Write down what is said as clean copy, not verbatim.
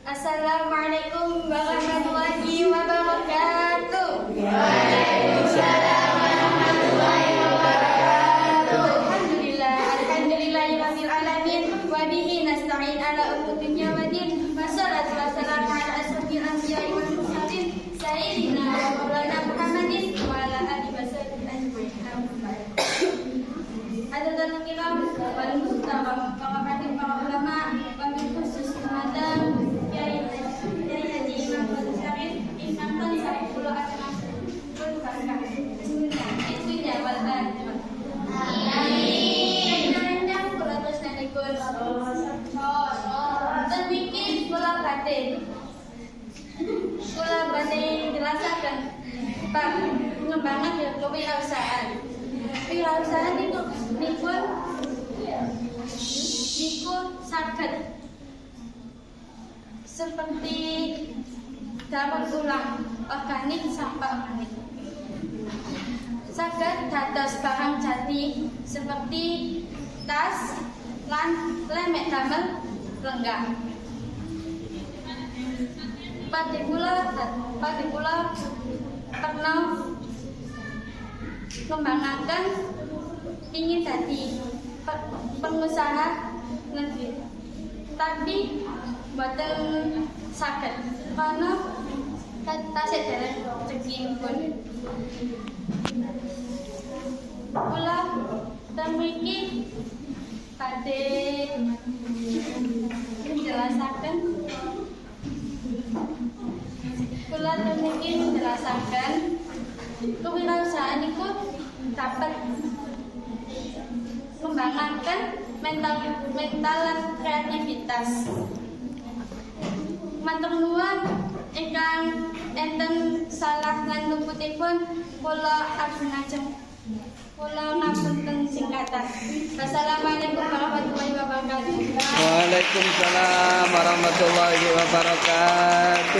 Assalamualaikum warahmatullahi wabarakatuh. Waalaikumsalam warahmatullahi wabarakatuh. Alhamdulillahirabbil alamin wa bihi nasta'in ala umuri dunya waddin. Wassalatu wassalamu ala asyrofil anbiya'i wal mursalin sayyidina wa maulana Muhammadin wa ala alihi wasahbihi ajmain. Hadirin kiram wal muhtaram, para hadirin para ulama, wabil khusus Ramadan, Kiai Haji Imam Abdul Syarif, Imam Tan Saifullah Asma, berkah. Itunya wal akhirah. Amin. Nandang kula tresnanipun. Dan bikin kula batin. Kula batin jelasaken pengembangan kewirausahaan. Kewirausahaan itu niku saged seperti daur ulang organik sampah organik. Saged dados barang jati seperti tas lan lemek damel lenggah. Pati kula pernah kembangaken ingin dadi pengusaha negeri, tapi boten saged karena tasih dereng rezekinipun. Kula temiki badhe menjelasaken kewirausahaan niku dapat mengembangkan mental lan kreativitas. Matur nuwun ingkang enten salah lan luputipun kula ajeng kula ngapunten singkatan. Wassalamualaikum warahmatullahi wabarakatuh. Waalaikumsalam warahmatullahi wabarakatuh.